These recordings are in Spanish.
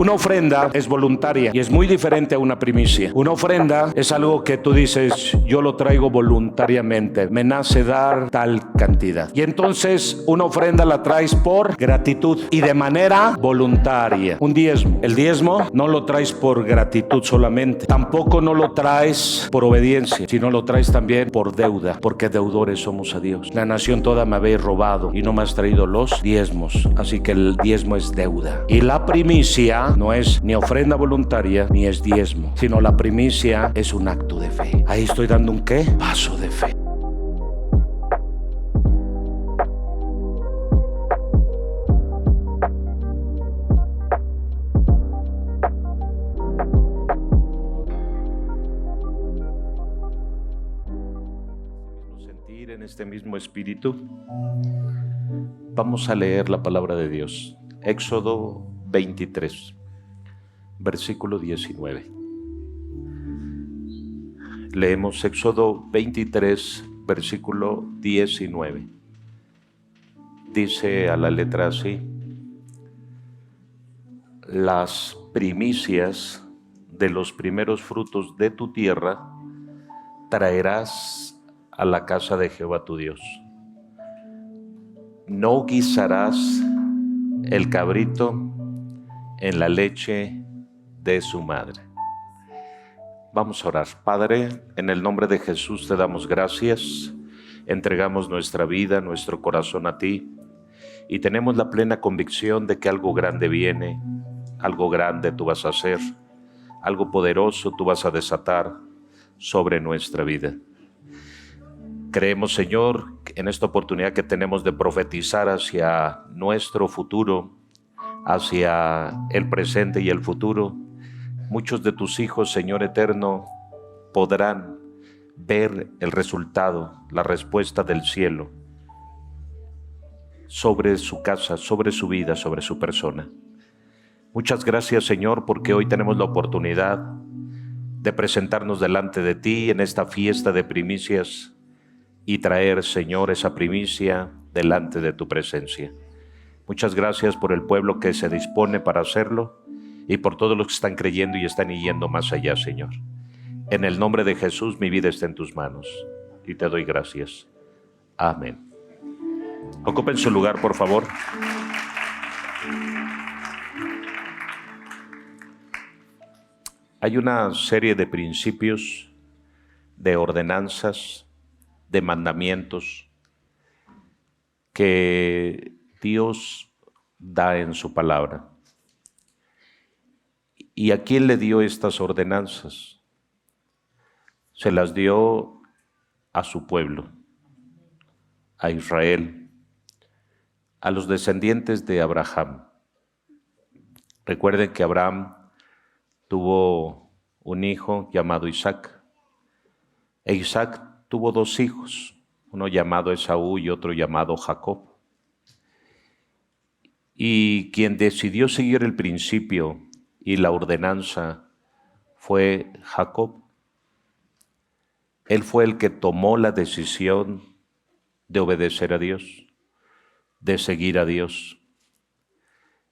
Una ofrenda es voluntaria y es muy diferente a una primicia. Una ofrenda es algo que tú dices, yo lo traigo voluntariamente, me nace dar tal cantidad. Y entonces una ofrenda la traes por gratitud y de manera voluntaria. Un diezmo. El diezmo no lo traes por gratitud solamente, tampoco no lo traes por obediencia, sino lo traes también por deuda, porque deudores somos a Dios. La nación toda me habéis robado y no me has traído los diezmos, así que el diezmo es deuda. Y la primicia no es ni ofrenda voluntaria ni es diezmo, sino la primicia es un acto de fe. Ahí estoy dando un ¿qué? Paso de fe. En este mismo espíritu, vamos a leer la palabra de Dios. Éxodo 23, versículo 19. Leemos Éxodo 23, versículo 19. Dice a la letra así: las primicias de los primeros frutos de tu tierra traerás a la casa de Jehová tu Dios. No guisarás el cabrito en la leche de su madre. Vamos a orar. Padre, en el nombre de Jesús te damos gracias, entregamos nuestra vida, nuestro corazón a ti y tenemos la plena convicción de que algo grande viene, algo grande tú vas a hacer, algo poderoso tú vas a desatar sobre nuestra vida. Creemos, Señor, en esta oportunidad que tenemos de profetizar hacia nuestro futuro, hacia el presente y el futuro. Muchos de tus hijos, Señor eterno, podrán ver el resultado, la respuesta del cielo sobre su casa, sobre su vida, sobre su persona. Muchas gracias, Señor, porque hoy tenemos la oportunidad de presentarnos delante de ti en esta fiesta de primicias y traer, Señor, esa primicia delante de tu presencia. Muchas gracias por el pueblo que se dispone para hacerlo y por todos los que están creyendo y están yendo más allá, Señor. En el nombre de Jesús, mi vida está en tus manos y te doy gracias. Amén. Ocupen su lugar, por favor. Hay una serie de principios, de ordenanzas, de mandamientos que Dios da en su palabra. ¿Y a quién le dio estas ordenanzas? Se las dio a su pueblo, a Israel, a los descendientes de Abraham. Recuerden que Abraham tuvo un hijo llamado Isaac, e Isaac tuvo dos hijos, uno llamado Esaú y otro llamado Jacob. Y quien decidió seguir el principio y la ordenanza fue Jacob. Él fue el que tomó la decisión de obedecer a Dios, de seguir a Dios.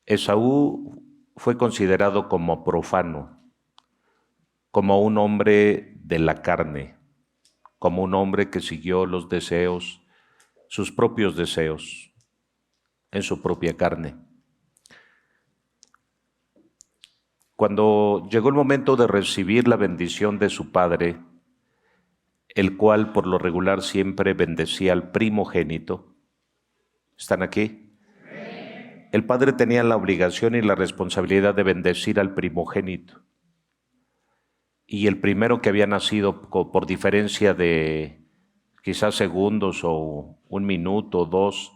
Esaú fue considerado como profano, como un hombre de la carne, como un hombre que siguió los deseos, sus propios deseos, en su propia carne. Cuando llegó el momento de recibir la bendición de su padre, el cual por lo regular siempre bendecía al primogénito, ¿están aquí? El padre tenía la obligación y la responsabilidad de bendecir al primogénito. Y el primero que había nacido por diferencia de quizás segundos o un minuto, dos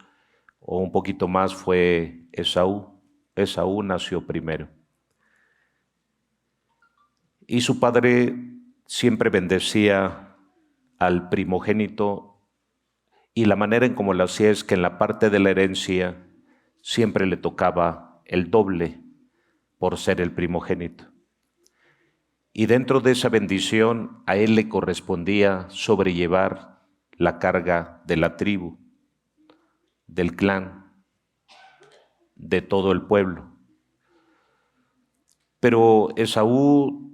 o un poquito más fue Esaú. Esaú nació primero. Y su padre siempre bendecía al primogénito y la manera en cómo lo hacía es que en la parte de la herencia siempre le tocaba el doble por ser el primogénito. Y dentro de esa bendición a él le correspondía sobrellevar la carga de la tribu, del clan, de todo el pueblo. Pero Esaú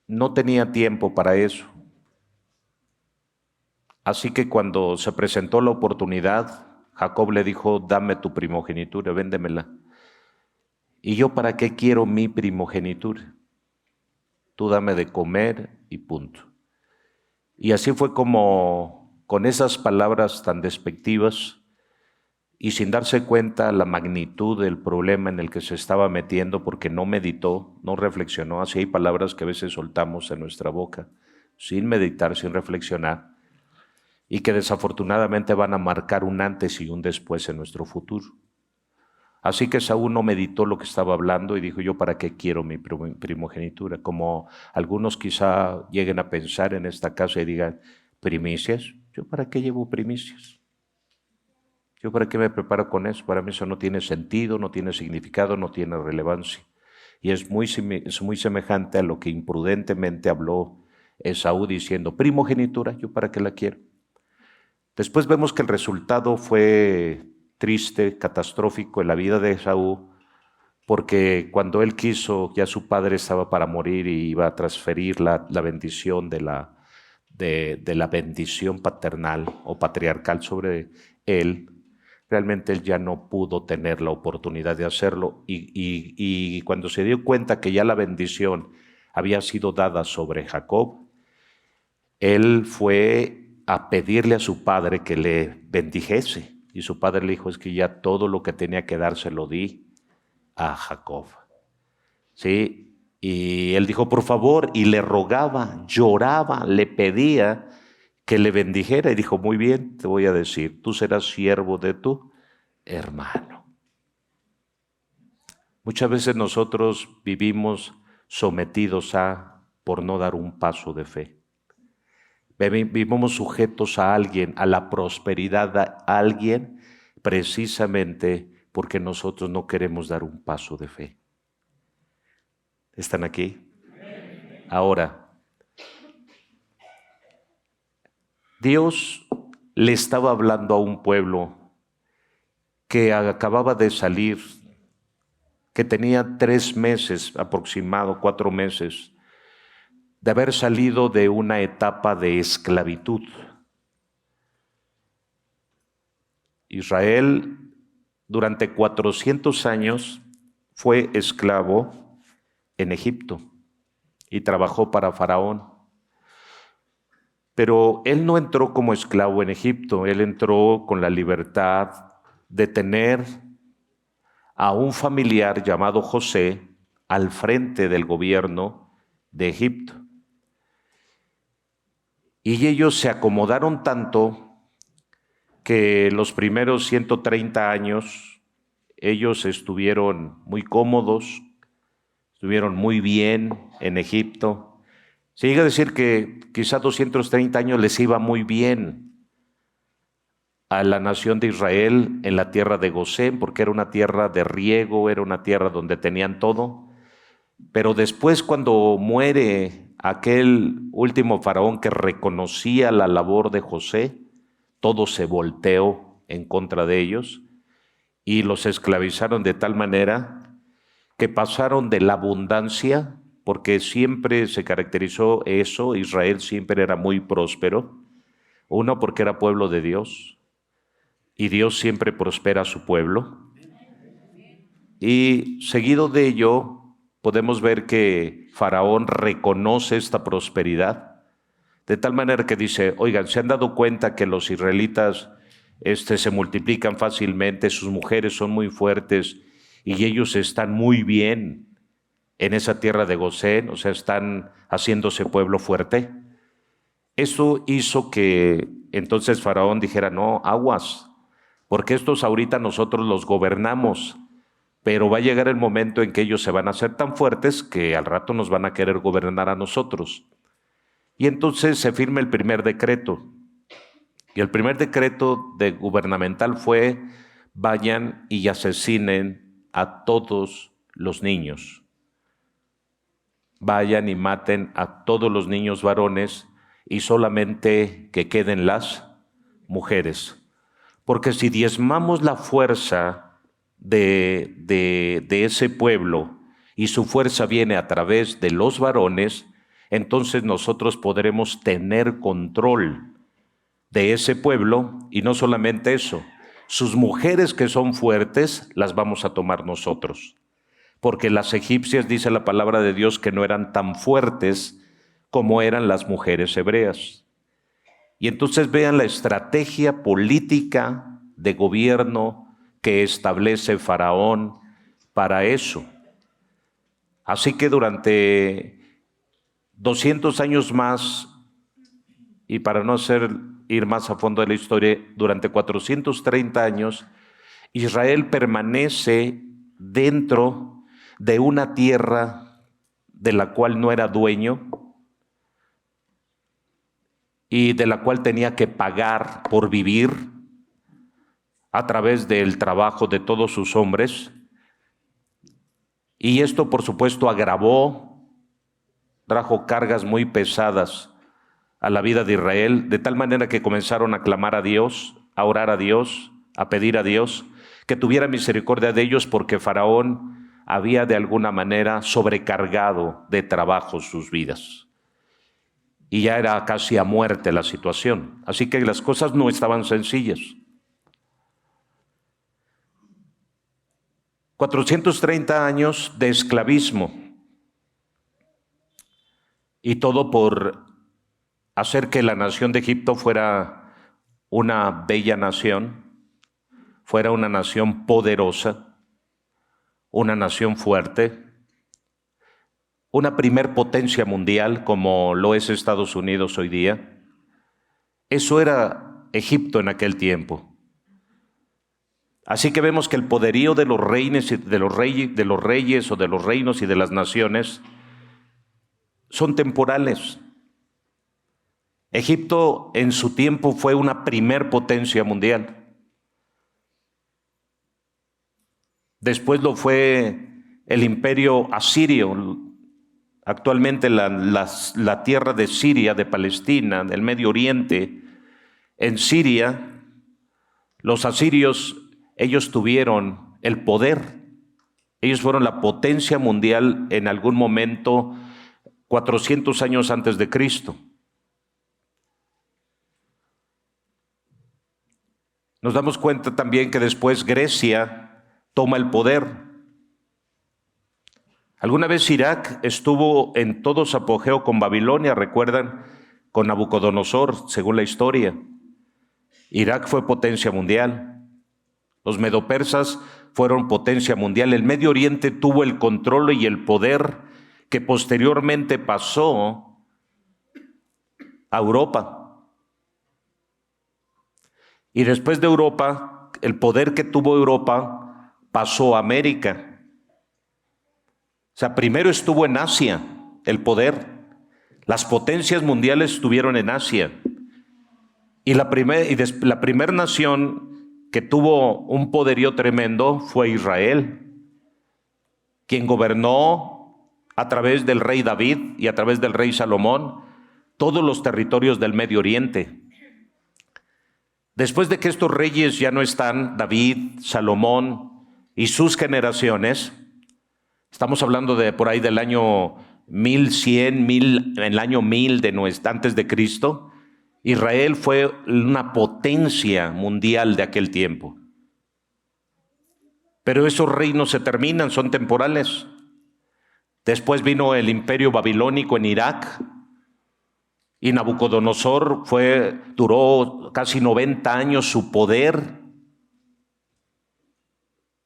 no tenía tiempo para eso. Así que cuando se presentó la oportunidad, Jacob le dijo, dame tu primogenitura, véndemela. ¿Y yo para qué quiero mi primogenitura? Tú dame de comer y punto. Y así fue como, con esas palabras tan despectivas y sin darse cuenta la magnitud del problema en el que se estaba metiendo, porque no meditó, no reflexionó. Así hay palabras que a veces soltamos en nuestra boca, sin meditar, sin reflexionar, y que desafortunadamente van a marcar un antes y un después en nuestro futuro. Así que Saúl no meditó lo que estaba hablando y dijo, ¿yo para qué quiero mi primogenitura? Como algunos quizá lleguen a pensar en esta casa y digan, primicias, ¿yo para qué llevo primicias? ¿Yo para qué me preparo con eso? Para mí eso no tiene sentido, no tiene significado, no tiene relevancia. Y es muy semejante a lo que imprudentemente habló Esaú diciendo, primogenitura, ¿yo para qué la quiero? Después vemos que el resultado fue triste, catastrófico en la vida de Esaú, porque cuando él quiso, ya su padre estaba para morir y iba a transferir la bendición de la bendición paternal o patriarcal sobre él, realmente él ya no pudo tener la oportunidad de hacerlo y cuando se dio cuenta que ya la bendición había sido dada sobre Jacob, él fue a pedirle a su padre que le bendijese. Y su padre le dijo, es que ya todo lo que tenía que dar se lo di a Jacob. ¿Sí? Y él dijo, por favor, y le rogaba, lloraba, le pedía que le bendijera. Y dijo, muy bien, te voy a decir, tú serás siervo de tu hermano. Muchas veces nosotros vivimos sometidos por no dar un paso de fe. Vivimos sujetos a alguien, a la prosperidad de alguien, precisamente porque nosotros no queremos dar un paso de fe. ¿Están aquí? Ahora, Dios le estaba hablando a un pueblo que acababa de salir, que tenía 3 meses aproximado, 4 meses, de haber salido de una etapa de esclavitud. Israel durante 400 años fue esclavo en Egipto y trabajó para Faraón. Pero él no entró como esclavo en Egipto, él entró con la libertad de tener a un familiar llamado José al frente del gobierno de Egipto. Y ellos se acomodaron tanto que los primeros 130 años ellos estuvieron muy cómodos, estuvieron muy bien en Egipto. Se llega a decir que quizá 230 años les iba muy bien a la nación de Israel en la tierra de Gosén, porque era una tierra de riego, era una tierra donde tenían todo. Pero después, cuando muere aquel último faraón que reconocía la labor de José, todo se volteó en contra de ellos y los esclavizaron de tal manera que pasaron de la abundancia, porque siempre se caracterizó eso, Israel siempre era muy próspero, uno porque era pueblo de Dios y Dios siempre prospera a su pueblo, y seguido de ello podemos ver que Faraón reconoce esta prosperidad, de tal manera que dice, oigan, ¿se han dado cuenta que los israelitas se multiplican fácilmente, sus mujeres son muy fuertes y ellos están muy bien en esa tierra de Gosén, o sea, están haciéndose pueblo fuerte? Eso hizo que entonces Faraón dijera, no, aguas, porque estos ahorita nosotros los gobernamos, pero va a llegar el momento en que ellos se van a hacer tan fuertes que al rato nos van a querer gobernar a nosotros. Y entonces se firma el primer decreto. Y el primer decreto gubernamental fue, vayan y asesinen a todos los niños. Vayan y maten a todos los niños varones y solamente que queden las mujeres. Porque si diezmamos la fuerza de ese pueblo y su fuerza viene a través de los varones, entonces nosotros podremos tener control de ese pueblo, y no solamente eso, sus mujeres que son fuertes las vamos a tomar nosotros, porque las egipcias, dice la palabra de Dios, que no eran tan fuertes como eran las mujeres hebreas. Y entonces vean la estrategia política de gobierno que establece Faraón para eso. Así que durante 200 años más, y para no ir más a fondo de la historia, durante 430 años, Israel permanece dentro de una tierra de la cual no era dueño y de la cual tenía que pagar por vivir a través del trabajo de todos sus hombres. Y esto, por supuesto, trajo cargas muy pesadas a la vida de Israel, de tal manera que comenzaron a clamar a Dios, a orar a Dios, a pedir a Dios que tuviera misericordia de ellos, porque Faraón había de alguna manera sobrecargado de trabajo sus vidas. Y ya era casi a muerte la situación. Así que las cosas no estaban sencillas. 430 años de esclavismo, y todo por hacer que la nación de Egipto fuera una bella nación, fuera una nación poderosa, una nación fuerte, una primer potencia mundial como lo es Estados Unidos hoy día. Eso era Egipto en aquel tiempo. Así que vemos que el poderío de los reyes o de los reinos y de las naciones son temporales. Egipto en su tiempo fue una primer potencia mundial. Después lo fue el imperio asirio, actualmente la tierra de Siria, de Palestina, del Medio Oriente. En Siria, los asirios, ellos tuvieron el poder. Ellos fueron la potencia mundial en algún momento 400 años antes de Cristo. Nos damos cuenta también que después Grecia toma el poder. Alguna vez Irak estuvo en todo su apogeo con Babilonia, recuerdan, con Nabucodonosor, según la historia. Irak fue potencia mundial. Los medopersas fueron potencia mundial. El Medio Oriente tuvo el control y el poder que posteriormente pasó a Europa. Y después de Europa, el poder que tuvo Europa pasó a América. O sea, primero estuvo en Asia el poder. Las potencias mundiales estuvieron en Asia. Y la primera nación que tuvo un poderío tremendo fue Israel, quien gobernó a través del rey David y a través del rey Salomón todos los territorios del Medio Oriente. Después de que estos reyes ya no están, David, Salomón y sus generaciones, estamos hablando de por ahí del año 1100, el año 1000 antes de Cristo, Israel fue una potencia mundial de aquel tiempo. Pero esos reinos se terminan, son temporales. Después vino el imperio babilónico en Irak, y Nabucodonosor duró casi 90 años su poder.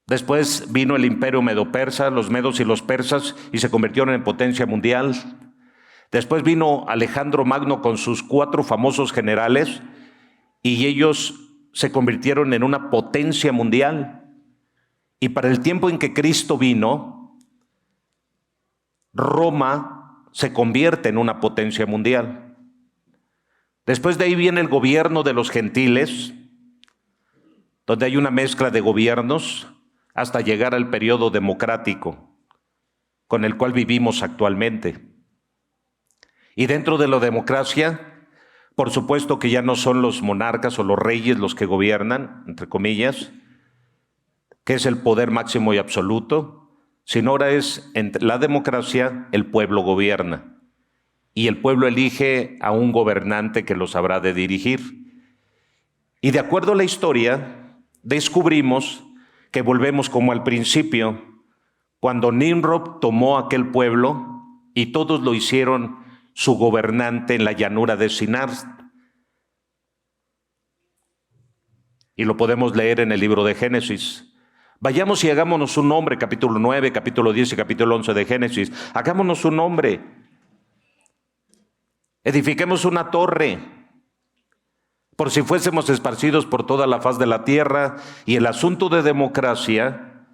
Después vino el imperio medo-persa, los medos y los persas, y se convirtieron en potencia mundial. Después vino Alejandro Magno con sus 4 famosos generales, y ellos se convirtieron en una potencia mundial. Y para el tiempo en que Cristo vino, Roma se convierte en una potencia mundial. Después de ahí viene el gobierno de los gentiles, donde hay una mezcla de gobiernos hasta llegar al periodo democrático con el cual vivimos actualmente. Y dentro de la democracia, por supuesto que ya no son los monarcas o los reyes los que gobiernan, entre comillas, que es el poder máximo y absoluto, sino ahora es entre la democracia, el pueblo gobierna. Y el pueblo elige a un gobernante que los habrá de dirigir. Y de acuerdo a la historia, descubrimos que volvemos como al principio, cuando Nimrod tomó aquel pueblo y todos lo hicieron su gobernante en la llanura de Sinar. Y lo podemos leer en el libro de Génesis. Vayamos y hagámonos un nombre, capítulo 9, capítulo 10 y capítulo 11 de Génesis. Hagámonos un nombre. Edifiquemos una torre, por si fuésemos esparcidos por toda la faz de la tierra. Y el asunto de democracia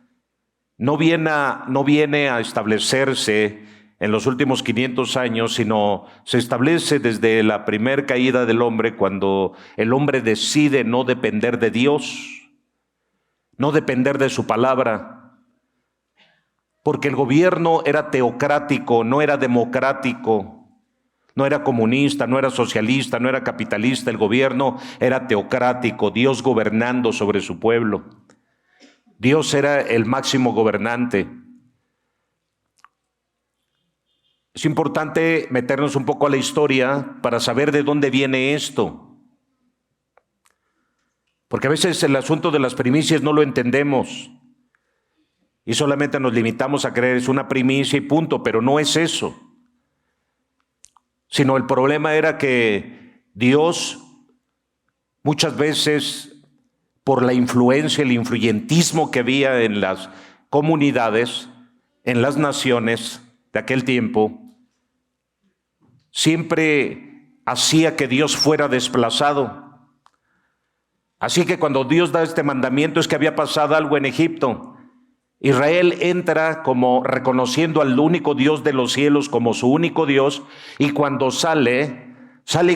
no viene a establecerse en los últimos 500 años, sino se establece desde la primer caída del hombre, cuando el hombre decide no depender de Dios, no depender de su palabra, porque el gobierno era teocrático, no era democrático. No era comunista, no era socialista, no era capitalista, el gobierno era teocrático, Dios gobernando sobre su pueblo. Dios era el máximo gobernante. Es importante meternos un poco a la historia para saber de dónde viene esto. Porque a veces el asunto de las primicias no lo entendemos y solamente nos limitamos a creer es una primicia y punto, pero no es eso. Sino el problema era que Dios muchas veces, por la influencia, el influyentismo que había en las comunidades, en las naciones de aquel tiempo, siempre hacía que Dios fuera desplazado. Así que cuando Dios da este mandamiento es que había pasado algo en Egipto. Israel entra como reconociendo al único Dios de los cielos como su único Dios, y cuando sale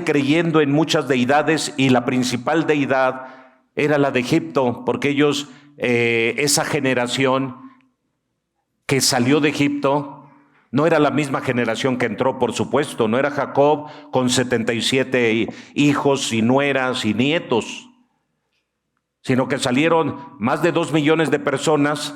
creyendo en muchas deidades, y la principal deidad era la de Egipto, porque ellos, esa generación que salió de Egipto, no era la misma generación que entró, por supuesto, no era Jacob con 77 hijos y nueras y nietos, sino que salieron más de 2 millones de personas.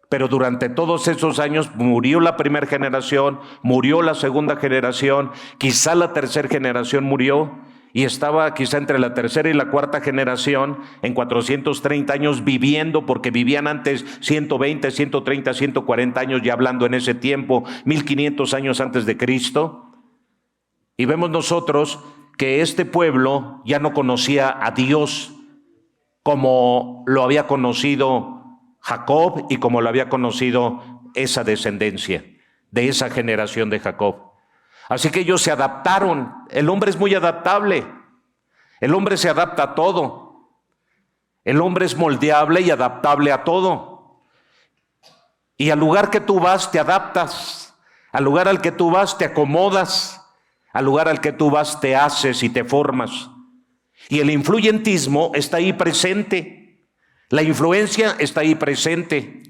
Pero durante todos esos años murió la primera generación, murió la segunda generación, quizá la tercera generación murió, y estaba quizá entre la tercera y la cuarta generación en 430 años viviendo, porque vivían antes 120, 130, 140 años, ya hablando en ese tiempo, 1500 años antes de Cristo. Y vemos nosotros que este pueblo ya no conocía a Dios como lo había conocido Jacob y como lo había conocido esa descendencia de esa generación de Jacob. Así que ellos se adaptaron. El hombre es muy adaptable. El hombre se adapta a todo. El hombre es moldeable y adaptable a todo. Y al lugar que tú vas te adaptas. Al lugar al que tú vas te acomodas. Al lugar al que tú vas te haces y te formas. Y el influyentismo está ahí presente. La influencia está ahí presente.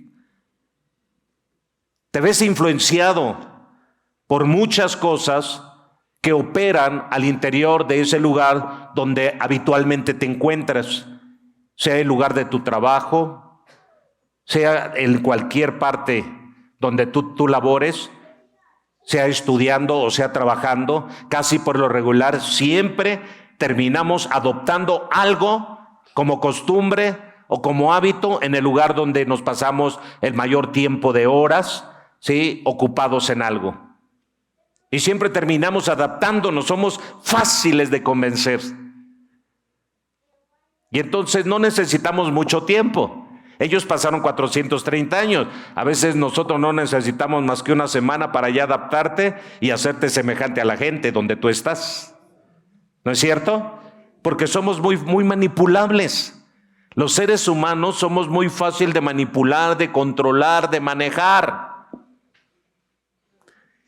Te ves influenciado por muchas cosas que operan al interior de ese lugar donde habitualmente te encuentras, sea el lugar de tu trabajo, sea en cualquier parte donde tú labores, sea estudiando o sea trabajando. Casi por lo regular siempre terminamos adoptando algo como costumbre o como hábito en el lugar donde nos pasamos el mayor tiempo de horas, ¿sí?, ocupados en algo. Y siempre terminamos adaptándonos, somos fáciles de convencer. Y entonces no necesitamos mucho tiempo. Ellos pasaron 430 años. A veces nosotros no necesitamos más que una semana para ya adaptarte y hacerte semejante a la gente donde tú estás. ¿No es cierto? Porque somos muy manipulables. Los seres humanos somos muy fácil de manipular, de controlar, de manejar.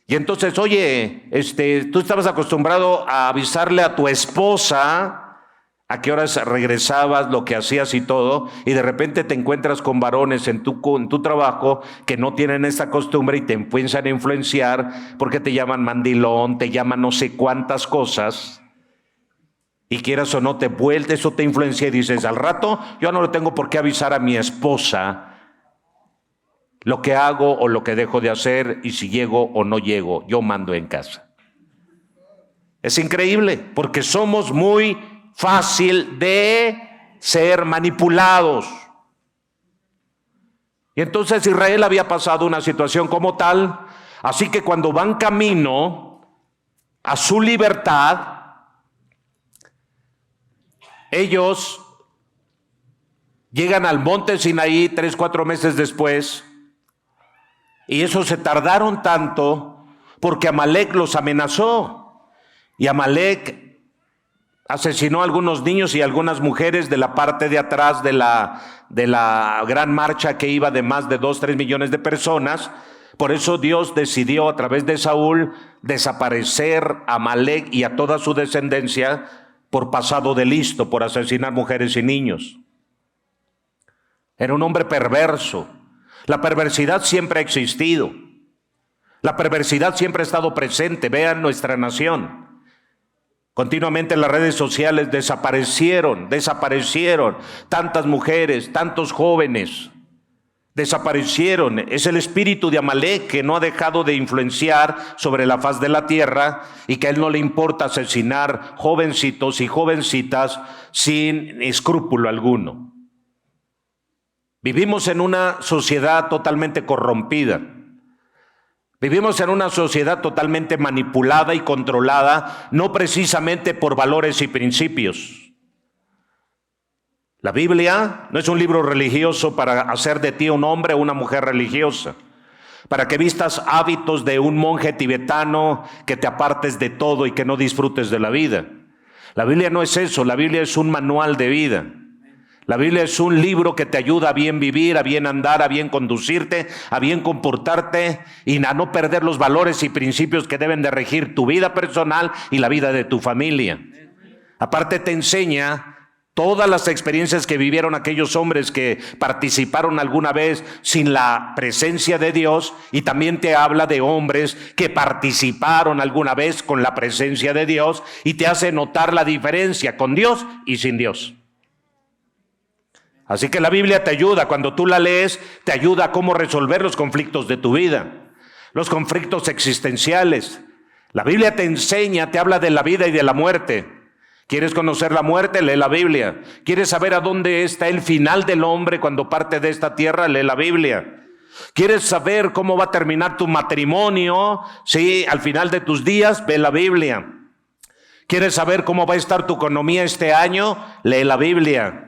Y entonces, oye, tú estabas acostumbrado a avisarle a tu esposa a qué horas regresabas, lo que hacías y todo, y de repente te encuentras con varones en tu trabajo que no tienen esa costumbre y te empiezan a influenciar porque te llaman mandilón, te llaman no sé cuántas cosas. Y quieras o no te vuelves o te influencia y dices, al rato yo no le tengo por qué avisar a mi esposa lo que hago o lo que dejo de hacer y si llego o no llego. Yo mando en casa. Es increíble porque somos muy fácil de ser manipulados. Y entonces Israel había pasado una situación como tal, así que cuando van camino a su libertad, ellos llegan al monte Sinaí 3-4 meses después, y eso se tardaron tanto porque Amalek los amenazó, y Amalek asesinó a algunos niños y algunas mujeres de la parte de atrás de la gran marcha que iba de más de 2-3 millones de personas. Por eso Dios decidió a través de Saúl desaparecer a Amalek y a toda su descendencia por pasado de listo, por asesinar mujeres y niños. Era un hombre perverso. La perversidad siempre ha existido. La perversidad siempre ha estado presente. Vean nuestra nación. Continuamente en las redes sociales desaparecieron tantas mujeres, tantos jóvenes. Desaparecieron. Es el espíritu de Amalek que no ha dejado de influenciar sobre la faz de la tierra y que a él no le importa asesinar jovencitos y jovencitas sin escrúpulo alguno. Vivimos en una sociedad totalmente corrompida. Vivimos en una sociedad totalmente manipulada y controlada, no precisamente por valores y principios. La Biblia no es un libro religioso para hacer de ti un hombre o una mujer religiosa, para que vistas hábitos de un monje tibetano, que te apartes de todo y que no disfrutes de la vida. La Biblia no es eso, la Biblia es un manual de vida. La Biblia es un libro que te ayuda a bien vivir, a bien andar, a bien conducirte, a bien comportarte y a no perder los valores y principios que deben de regir tu vida personal y la vida de tu familia. Aparte te enseña todas las experiencias que vivieron aquellos hombres que participaron alguna vez sin la presencia de Dios, y también te habla de hombres que participaron alguna vez con la presencia de Dios y te hace notar la diferencia con Dios y sin Dios. Así que la Biblia te ayuda, cuando tú la lees, te ayuda a cómo resolver los conflictos de tu vida, los conflictos existenciales. La Biblia te enseña, te habla de la vida y de la muerte. ¿Quieres conocer la muerte? Lee la Biblia. ¿Quieres saber a dónde está el final del hombre cuando parte de esta tierra? Lee la Biblia. ¿Quieres saber cómo va a terminar tu matrimonio? Sí, al final de tus días, ve la Biblia. ¿Quieres saber cómo va a estar tu economía este año? Lee la Biblia.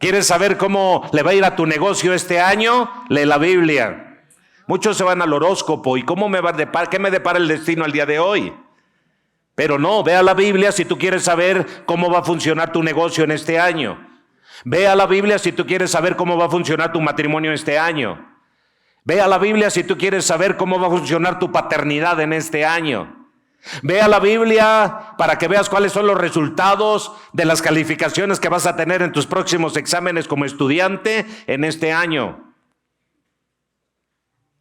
¿Quieres saber cómo le va a ir a tu negocio este año? Lee la Biblia. Muchos se van al horóscopo y ¿qué me depara el destino el día de hoy? Pero no, ve a la Biblia si tú quieres saber cómo va a funcionar tu negocio en este año. Ve a la Biblia si tú quieres saber cómo va a funcionar tu matrimonio este año. Ve a la Biblia si tú quieres saber cómo va a funcionar tu paternidad en este año. Ve a la Biblia para que veas cuáles son los resultados de las calificaciones que vas a tener en tus próximos exámenes como estudiante en este año.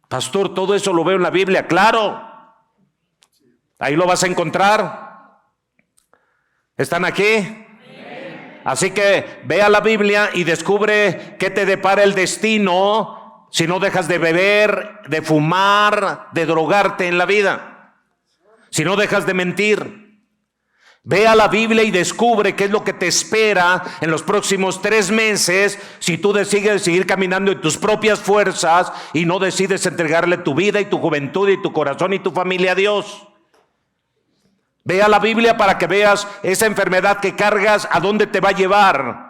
Pastor, todo eso lo veo en la Biblia. Claro, ahí lo vas a encontrar. ¿Están aquí? Así que ve a la Biblia y descubre qué te depara el destino si no dejas de beber, de fumar, de drogarte en la vida. Si no dejas de mentir. Ve a la Biblia y descubre qué es lo que te espera en los próximos 3 meses si tú decides seguir caminando en tus propias fuerzas y no decides entregarle tu vida y tu juventud y tu corazón y tu familia a Dios. Ve a la Biblia para que veas esa enfermedad que cargas, a dónde te va a llevar.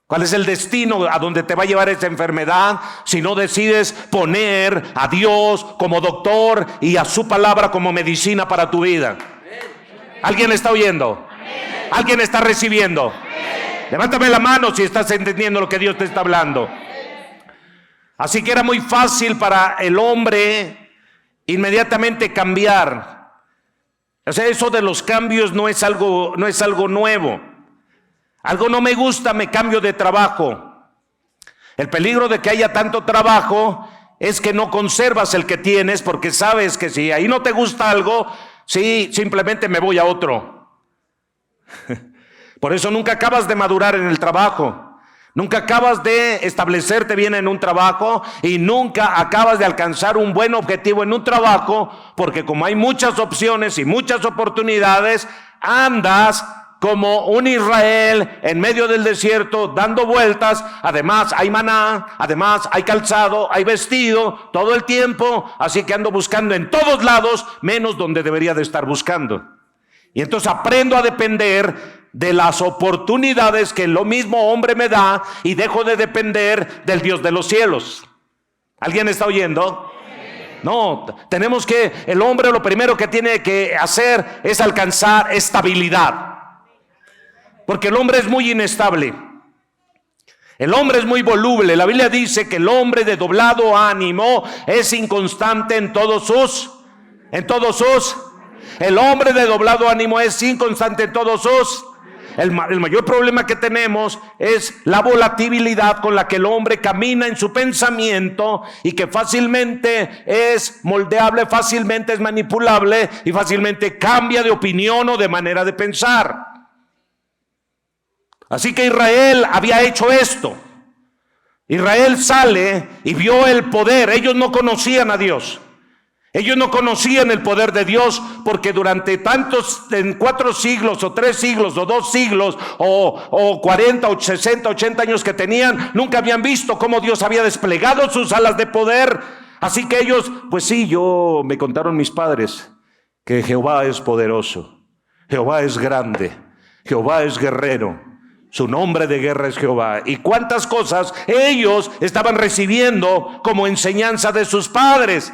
¿Cuál es el destino a donde te va a llevar esa enfermedad si no decides poner a Dios como doctor y a su palabra como medicina para tu vida? ¿Alguien está oyendo? ¿Alguien está recibiendo? Levántame la mano si estás entendiendo lo que Dios te está hablando. Así que era muy fácil para el hombre inmediatamente cambiar. O sea, eso de los cambios no es algo nuevo. Algo no me gusta, me cambio de trabajo. El peligro de que haya tanto trabajo es que no conservas el que tienes, porque sabes que si ahí no te gusta algo, sí, simplemente me voy a otro. Por eso nunca acabas de madurar en el trabajo. Nunca acabas de establecerte bien en un trabajo y nunca acabas de alcanzar un buen objetivo en un trabajo, porque como hay muchas opciones y muchas oportunidades, andas como un Israel en medio del desierto dando vueltas. Además hay maná, además hay calzado, hay vestido todo el tiempo, así que ando buscando en todos lados menos donde debería de estar buscando. Y entonces aprendo a depender de las oportunidades que lo mismo hombre me da y dejo de depender del Dios de los cielos. ¿Alguien está oyendo? No, tenemos que, el hombre lo primero que tiene que hacer es alcanzar estabilidad. Porque el hombre es muy inestable. El hombre es muy voluble. La Biblia dice que el hombre de doblado ánimo es inconstante en todos sus. El hombre de doblado ánimo es inconstante en todos sus. El mayor problema que tenemos es la volatilidad con la que el hombre camina en su pensamiento y que fácilmente es moldeable, fácilmente es manipulable y fácilmente cambia de opinión o de manera de pensar. Así que Israel había hecho esto. Israel sale y vio el poder. Ellos no conocían a Dios. Ellos no conocían el poder de Dios porque durante en 4 siglos o 3 siglos o 2 siglos o 40 o 60, 80 años que tenían, nunca habían visto cómo Dios había desplegado sus alas de poder. Así que ellos, pues sí, me contaron mis padres que Jehová es poderoso, Jehová es grande, Jehová es guerrero, su nombre de guerra es Jehová. Y cuántas cosas ellos estaban recibiendo como enseñanza de sus padres.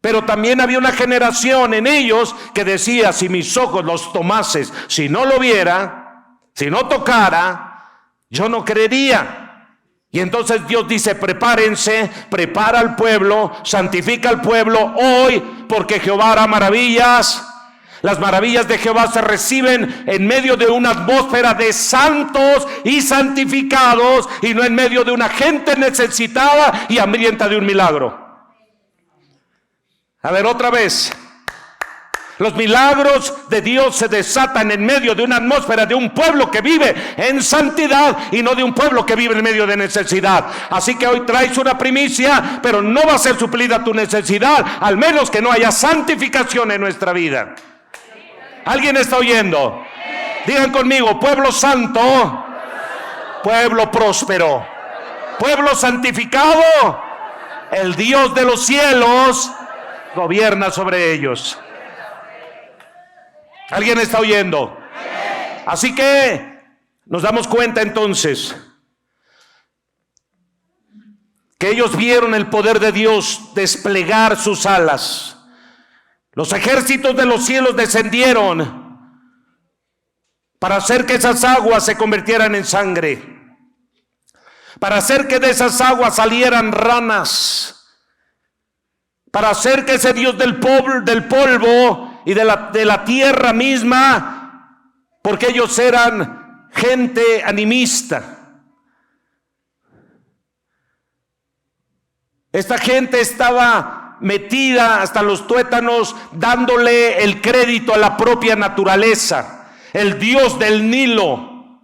Pero también había una generación en ellos que decía: si mis ojos los tomases, si no lo viera, si no tocara, yo no creería. Y entonces Dios dice: prepárense, prepara al pueblo, santifica al pueblo hoy, porque Jehová hará maravillas. Las maravillas de Jehová se reciben en medio de una atmósfera de santos y santificados, y no en medio de una gente necesitada y hambrienta de un milagro. A ver, otra vez. Los milagros de Dios se desatan en medio de una atmósfera de un pueblo que vive en santidad y no de un pueblo que vive en medio de necesidad. Así que hoy traes una primicia, pero no va a ser suplida tu necesidad, al menos que no haya santificación en nuestra vida. ¿Alguien está oyendo? Digan conmigo: pueblo santo, pueblo próspero, pueblo santificado, el Dios de los cielos gobierna sobre ellos. ¿Alguien está oyendo? Así que nos damos cuenta entonces que ellos vieron el poder de Dios desplegar sus alas. Los ejércitos de los cielos descendieron para hacer que esas aguas se convirtieran en sangre, para hacer que de esas aguas salieran ranas, para hacer que ese Dios del polvo y de la tierra misma, porque ellos eran gente animista. Esta gente estaba metida hasta los tuétanos, dándole el crédito a la propia naturaleza, el Dios del Nilo.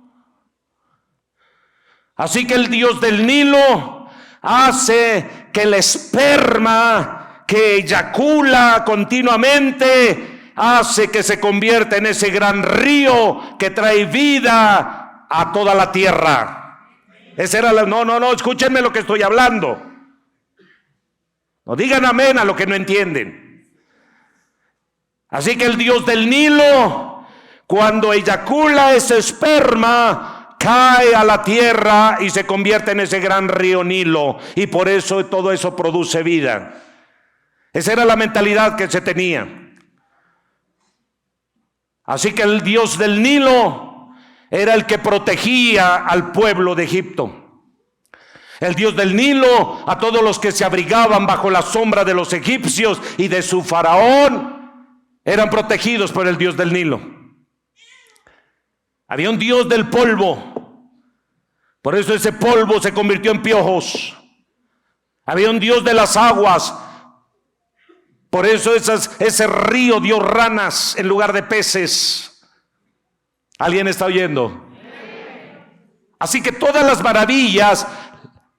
Así que el Dios del Nilo hace que el esperma que eyacula continuamente hace que se convierta en ese gran río que trae vida a toda la tierra. Esa era no, escúchenme lo que estoy hablando. No digan amén a lo que no entienden. Así que el Dios del Nilo, cuando eyacula ese esperma, cae a la tierra y se convierte en ese gran río Nilo. Y por eso todo eso produce vida. Esa era la mentalidad que se tenía. Así que el Dios del Nilo era el que protegía al pueblo de Egipto. El Dios del Nilo a todos los que se abrigaban bajo la sombra de los egipcios y de su faraón eran protegidos por el Dios del Nilo. Había un Dios del polvo, por eso ese polvo se convirtió en piojos. Había un Dios de las aguas, por eso ese río dio ranas en lugar de peces. ¿Alguien está oyendo? Así que todas las maravillas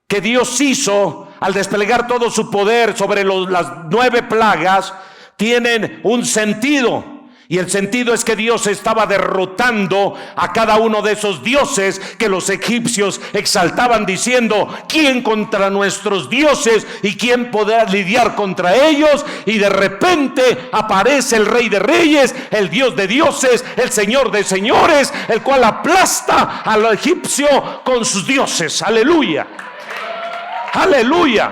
que Dios hizo al desplegar todo su poder sobre las 9 plagas tienen un sentido. Y el sentido es que Dios estaba derrotando a cada uno de esos dioses que los egipcios exaltaban, diciendo: ¿quién contra nuestros dioses y quién podrá lidiar contra ellos? Y de repente aparece el Rey de Reyes, el Dios de dioses, el Señor de señores, el cual aplasta al egipcio con sus dioses. Aleluya, aleluya,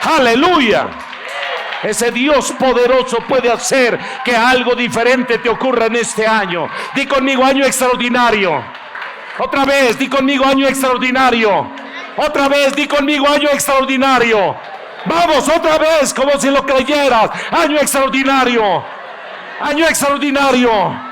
aleluya. Ese Dios poderoso puede hacer que algo diferente te ocurra en este año. Di conmigo: año extraordinario. Otra vez, di conmigo: año extraordinario. Otra vez, di conmigo: año extraordinario. Vamos, otra vez, como si lo creyeras. Año extraordinario. Año extraordinario.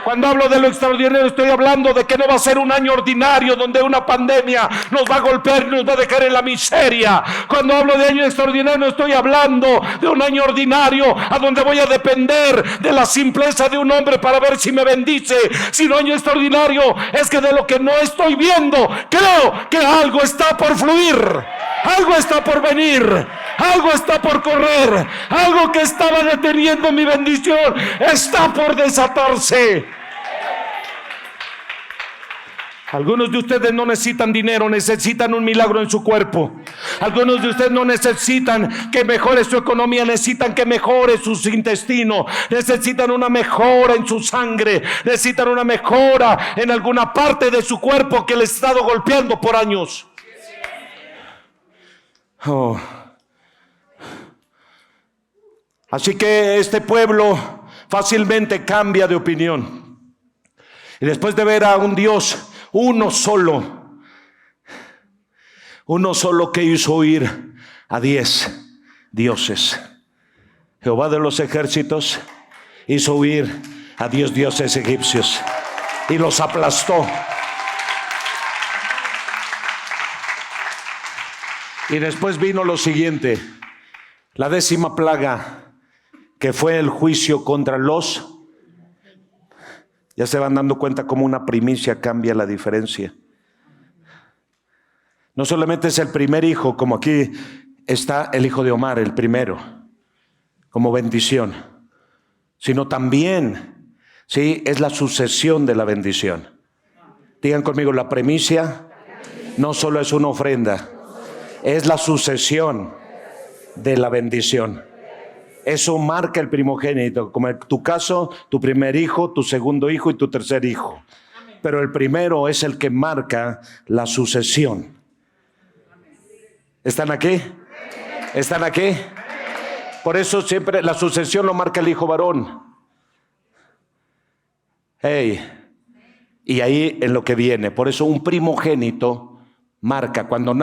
Cuando hablo de lo extraordinario, estoy hablando de que no va a ser un año ordinario donde una pandemia nos va a golpear y nos va a dejar en la miseria. Cuando hablo de año extraordinario, no estoy hablando de un año ordinario a donde voy a depender de la simpleza de un hombre para ver si me bendice. Sino año extraordinario es que de lo que no estoy viendo, creo que algo está por fluir. Algo está por venir. Algo está por correr. Algo que estaba deteniendo mi bendición está por desatarse. Algunos de ustedes no necesitan dinero, necesitan un milagro en su cuerpo. Algunos de ustedes no necesitan que mejore su economía, necesitan que mejore sus intestinos. Necesitan una mejora en su sangre. Necesitan una mejora en alguna parte de su cuerpo que les ha estado golpeando por años. Oh. Así que este pueblo fácilmente cambia de opinión. Y después de ver a un Dios, uno solo que hizo huir a 10 dioses. Jehová de los ejércitos hizo huir a 10 dioses egipcios y los aplastó. Y después vino lo siguiente, la 10ª plaga, que fue el juicio contra los... Ya se van dando cuenta cómo una primicia cambia la diferencia. No solamente es el primer hijo, como aquí está el hijo de Omar, el primero, como bendición, sino también, sí, es la sucesión de la bendición. Digan conmigo: la primicia no solo es una ofrenda, es la sucesión de la bendición. Eso marca el primogénito, como en tu caso, tu primer hijo, tu segundo hijo y tu tercer hijo. Pero el primero es el que marca la sucesión. ¿Están aquí? ¿Están aquí? Por eso siempre la sucesión lo marca el hijo varón. Hey. Y ahí en lo que viene. Por eso un primogénito marca, cuando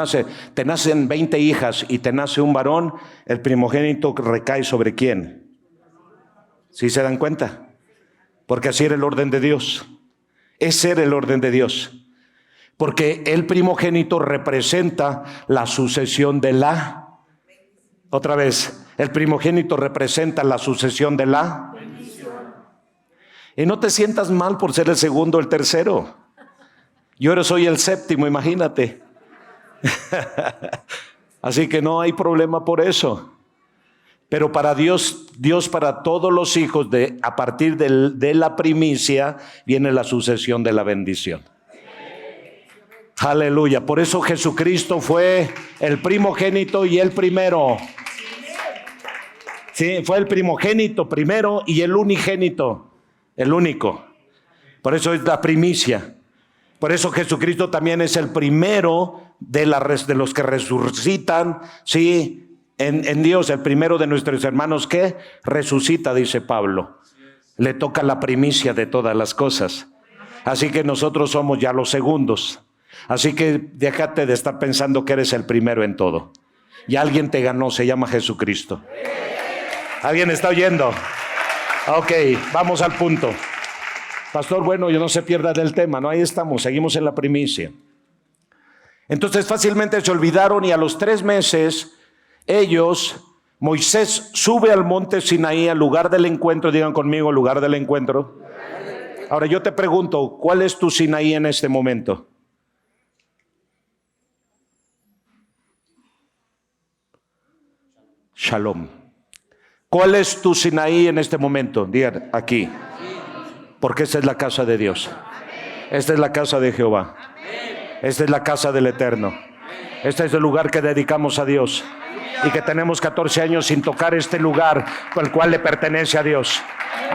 te nacen 20 hijas y te nace un varón, el primogénito recae sobre ¿quién? ¿Sí se dan cuenta? Porque así era el orden de Dios. Ese era el orden de Dios. Porque el primogénito representa la sucesión de la... Otra vez, el primogénito representa la sucesión de la... Y no te sientas mal por ser el segundo o el tercero. Yo ahora soy el 7º, imagínate. Así que no hay problema por eso. Pero para Dios para todos los hijos, a partir de la primicia, viene la sucesión de la bendición. Aleluya. Por eso Jesucristo fue el primogénito y el primero. Sí, fue el primogénito primero y el unigénito, el único. Por eso es la primicia. Por eso Jesucristo también es el primero de los que resucitan, sí, en Dios, el primero de nuestros hermanos que resucita, dice Pablo. Le toca la primicia de todas las cosas. Así que nosotros somos ya los segundos. Así que déjate de estar pensando que eres el primero en todo. Y alguien te ganó, se llama Jesucristo. ¿Alguien está oyendo? Ok, vamos al punto. Pastor, bueno, yo no se pierda del tema, ¿no? Ahí estamos, seguimos en la primicia. Entonces fácilmente se olvidaron y a los 3 meses Moisés sube al monte Sinaí, al lugar del encuentro. Digan conmigo, lugar del encuentro. Ahora yo te pregunto, ¿cuál es tu Sinaí en este momento? Shalom. ¿Cuál es tu Sinaí en este momento? Digan, aquí. Porque esta es la casa de Dios. Esta es la casa de Jehová. Esta es la casa del Eterno. Este es el lugar que dedicamos a Dios. Y que tenemos 14 años sin tocar este lugar, el cual le pertenece a Dios.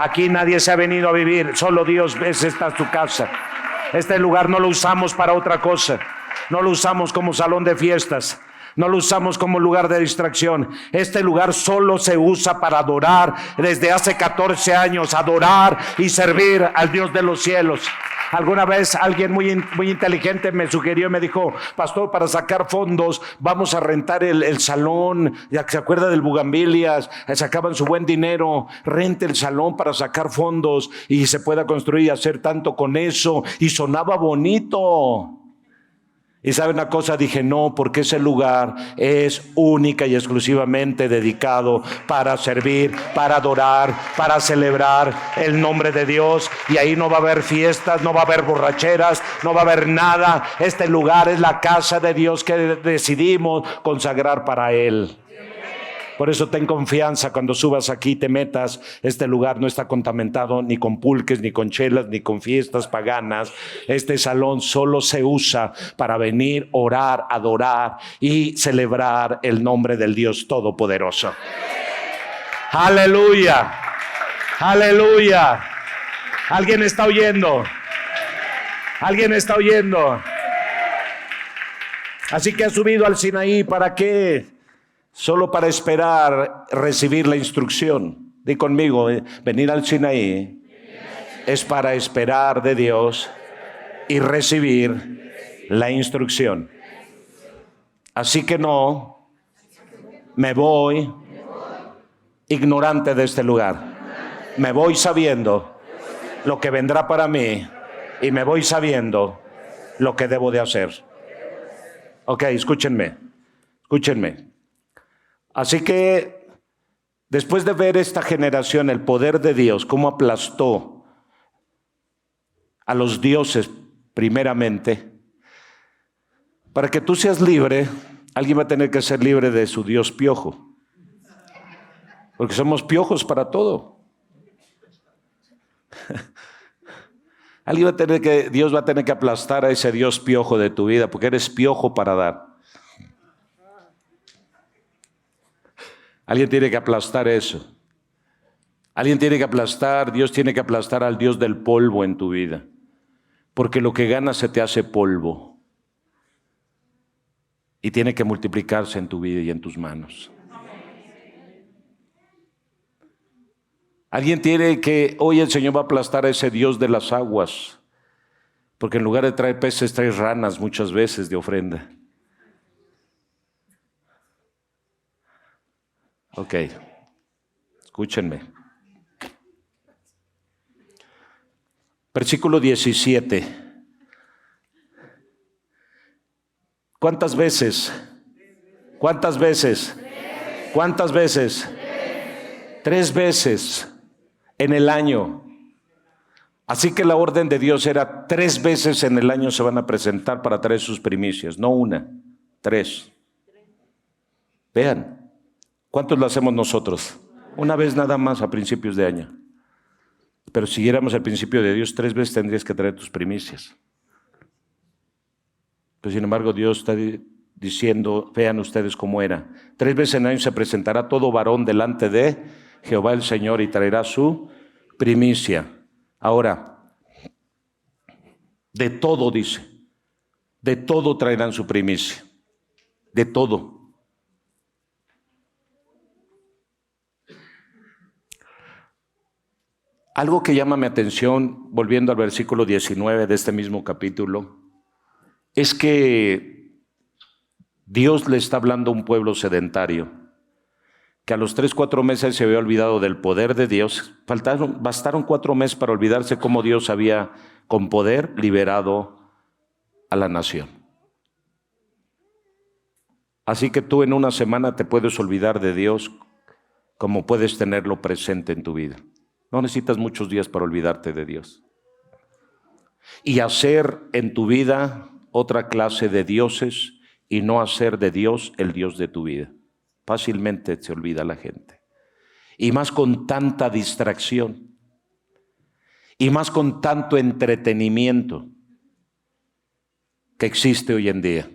Aquí nadie se ha venido a vivir, solo Dios. Esta es tu casa. Este lugar no lo usamos para otra cosa. No lo usamos como salón de fiestas. No lo usamos como lugar de distracción. Este lugar solo se usa para adorar. Desde hace 14 años, adorar y servir al Dios de los cielos. Alguna vez alguien muy inteligente me sugirió, me dijo: pastor, para sacar fondos vamos a rentar el salón. Ya que se acuerda del Bugambilias, sacaban su buen dinero. Rente el salón para sacar fondos y se pueda construir y hacer tanto con eso. Y sonaba bonito. Y sabe una cosa, dije no, porque ese lugar es única y exclusivamente dedicado para servir, para adorar, para celebrar el nombre de Dios. Y ahí no va a haber fiestas, no va a haber borracheras, no va a haber nada. Este lugar es la casa de Dios que decidimos consagrar para Él. Por eso ten confianza cuando subas aquí, te metas. Este lugar no está contaminado ni con pulques, ni con chelas, ni con fiestas paganas. Este salón solo se usa para venir, orar, adorar y celebrar el nombre del Dios Todopoderoso. Aleluya, aleluya. ¿Alguien está oyendo? ¿Alguien está oyendo? Así que ha subido al Sinaí, ¿para qué? Solo para esperar recibir la instrucción. Di conmigo, venir al Sinaí es para esperar de Dios y recibir la instrucción. Así que no me voy ignorante de este lugar. Me voy sabiendo lo que vendrá para mí y me voy sabiendo lo que debo de hacer. Ok, escúchenme. Así que después de ver esta generación, el poder de Dios, cómo aplastó a los dioses primeramente, para que tú seas libre, alguien va a tener que ser libre de su Dios piojo. Porque somos piojos para todo. Dios va a tener que aplastar a ese Dios piojo de tu vida, porque eres piojo para dar. Alguien tiene que aplastar eso. Alguien tiene que aplastar, Dios tiene que aplastar al Dios del polvo en tu vida. Porque lo que ganas se te hace polvo. Y tiene que multiplicarse en tu vida y en tus manos. Alguien tiene que, hoy el Señor va a aplastar a ese Dios de las aguas. Porque en lugar de traer peces, trae ranas muchas veces de ofrenda. Ok, escúchenme. Versículo 17. ¿Cuántas veces? ¿Cuántas veces? ¿Cuántas veces? 3 veces en el año. Así que la orden de Dios era 3 veces en el año se van a presentar para traer sus primicias, no 1, 3. Vean. ¿Cuántos lo hacemos nosotros? 1 vez nada más a principios de año. Pero si siguiéramos el principio de Dios, 3 veces tendrías que traer tus primicias. Pero sin embargo Dios está diciendo, vean ustedes cómo era. 3 veces en el año se presentará todo varón delante de Jehová el Señor y traerá su primicia. Ahora, de todo dice, de todo traerán su primicia. De todo. Algo que llama mi atención, volviendo al versículo 19 de este mismo capítulo, es que Dios le está hablando a un pueblo sedentario, que a los 3-4 meses se había olvidado del poder de Dios. Bastaron 4 meses para olvidarse cómo Dios había con poder liberado a la nación. Así que tú en una semana te puedes olvidar de Dios como puedes tenerlo presente en tu vida. No necesitas muchos días para olvidarte de Dios. Y hacer en tu vida otra clase de dioses y no hacer de Dios el Dios de tu vida. Fácilmente se olvida la gente. Y más con tanta distracción. Y más con tanto entretenimiento que existe hoy en día.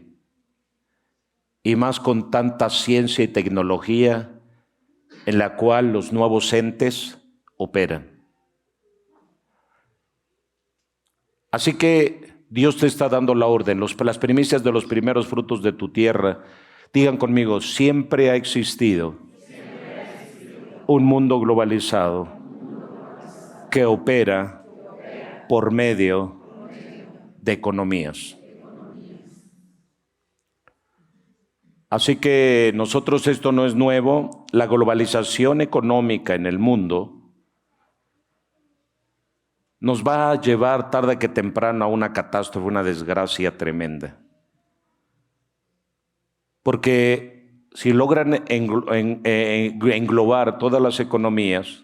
Y más con tanta ciencia y tecnología en la cual los nuevos entes operan. Así que Dios te está dando la orden, las primicias de los primeros frutos de tu tierra. Digan conmigo, siempre ha existido un mundo globalizado que opera por medio de economías. Así que nosotros, esto no es nuevo. La globalización económica en el mundo nos va a llevar tarde que temprano a una catástrofe, una desgracia tremenda. Porque si logran englobar todas las economías,